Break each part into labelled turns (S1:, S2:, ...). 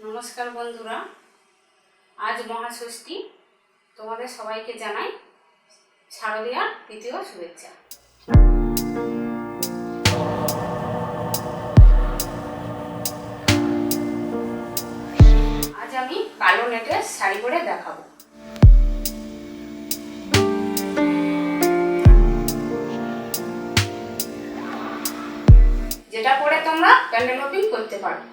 S1: नमस्कार बंधुरा, आज महाषष्ठी तुम्हारे सबाइके जानाई शारदीयार तृतीय शुभेच्छा। आज आमी कालो नेटेर शाड़ी परे देखाबो। जेटा परे तोमरा कैंडल ओपनिंग करते पारो।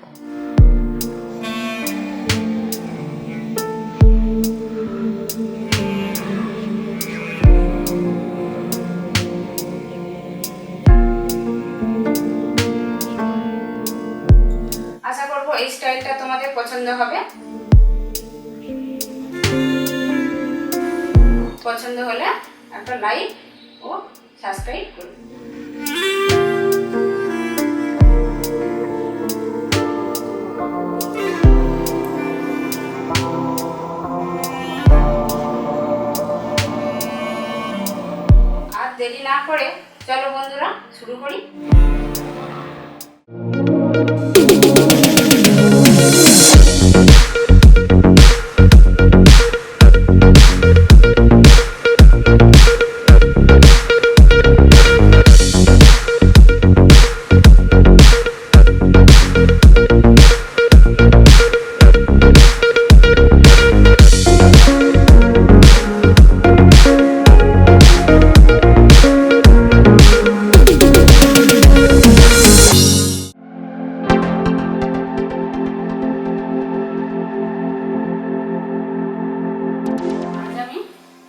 S1: आशा करबो এই স্টাইলটা তোমাদের পছন্দ হবে। পছন্দ হলে একটা লাইক ও সাবস্ক্রাইব করুন। আর দেরি না করে চলো বন্ধুরা শুরু করি।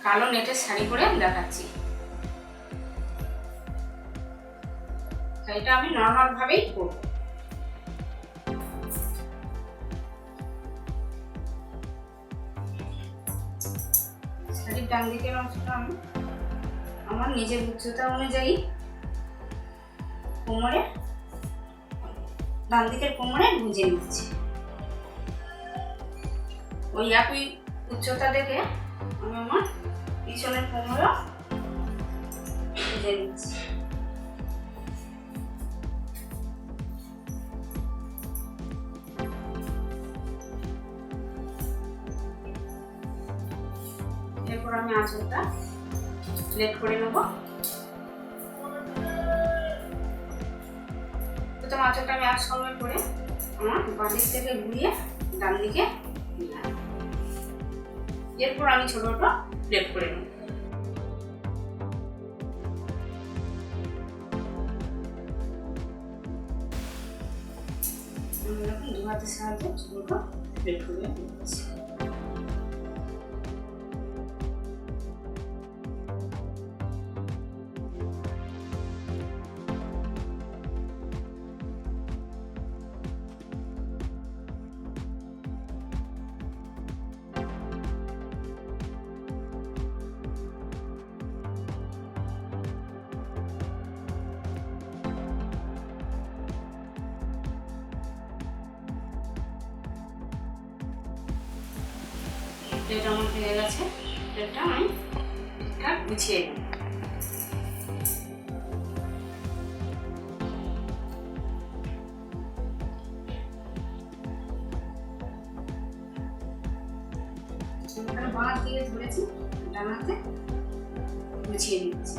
S1: কালো নেটের শাড়ি পরে দেখাচ্ছি। এটা আমি নরমাল ভাবেই করব। শাড়ির ডান দিকের অংশটা আমি আমার নিজের উচ্চতা অনুযায়ী কোমরে ডান দিকের কোমরে গুঁজে নিচ্ছি। ওই একই উচ্চতা দেখে আমি আমার পিছনের কোমরে গুঁজে নিচ্ছি। এরপর আমি আঁচলটা প্লেট করে নেব। প্রথম আঁচলটা আমি একসঙ্গে করে আমার বাঁদিক থেকে ঘুরিয়ে ডান দিকে নিলাম। এরপর আমি ছোট ছোট প্লেট করে নেব। আমি এখন দু হাতের সাহায্যে ছোট ছোট প্লেট করে নিচ্ছি। প্লেট আমার হয়ে গেছে। প্লেটটা আমি গুছিয়ে নেব। বাঁ দিয়ে ধরেছি, ডান হাতে গুছিয়ে নিচ্ছি।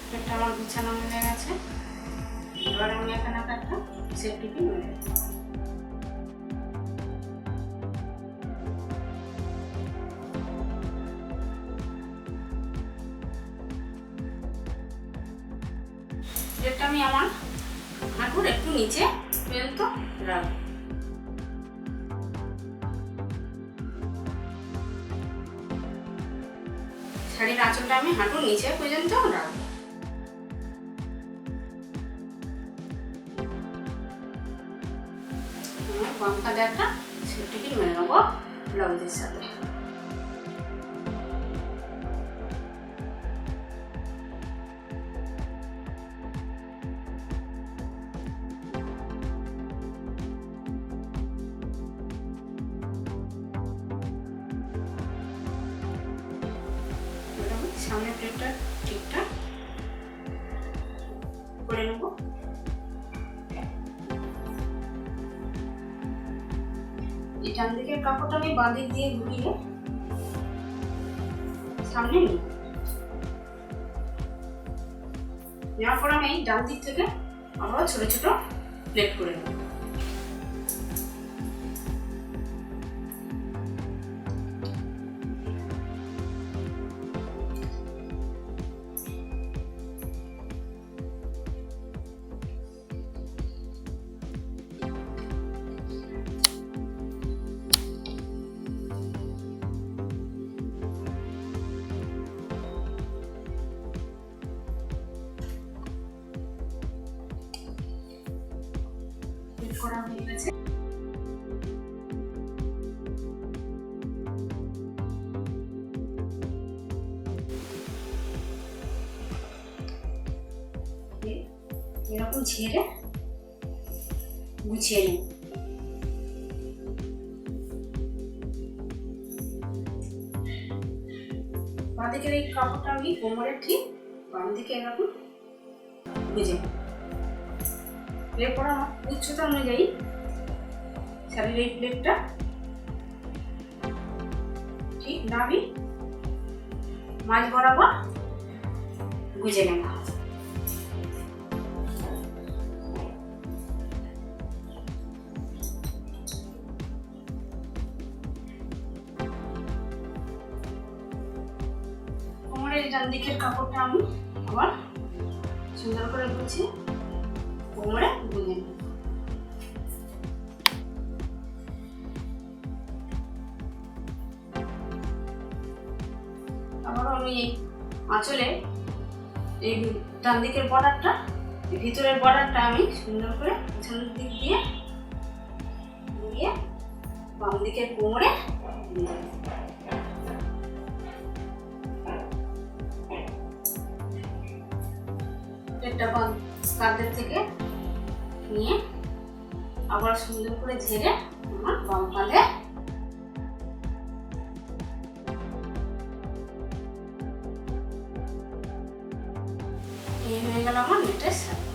S1: প্লেটটা আমার গুছানো হয়ে গেছে। এবার আমি এখানে একটা সেফটি পিন মেরে দেব। প্লেটটা আমি আমার হাঁটুর একটু নিচে পর্যন্ত রাখবো। শাড়ির আঁচলটা আমি হাঁটুর নিচে পর্যন্ত রাখবো। বাম কাঁধে একটা সেফটি পিন মেরে নেবো ব্লাউজের সাথে। সামনের প্লেটটা ঠিকঠাক করে নেব। এই ডান দিকের কাপড়টা আমি বাঁ দিক দিয়ে ঘুরিয়ে সামনে নিব। নেওয়ার পর আমি ডান দিক থেকে আবার ছোট ছোট প্লেট করে নেব। করা হয়ে গেছে। এরকম ঝেড়ে গুছিয়ে নিন। বাঁ দিকের এই কাপড়টা আমি কোমরের ঠিক বাম দিকে এরকম গুজে নেব। এরপর আমার উচ্চতা অনুযায়ী শাড়ির এই প্লেটটা ঠিক নাবি মাঝ বরাবর গুজে নেব। কোমরের ডান দিকের কাপড়টা আমি আবার সুন্দর করে গুছিয়ে কোমরে গুঁজে নেব। আবারও আমি এই আঁচলে এই ডান দিকের বর্ডারটা, ভিতরের বর্ডারটা আমি সুন্দর করে পিছনের দিক দিয়ে ঘুরিয়ে বাম দিকের কোমরে গুঁজে নেব। একটা কাঁধের থেকে নিয়ে আবার সুন্দর করে ঝেড়ে আমার বাম কাঁধে এই হয়ে গেল আমার নেটের শাড়ি।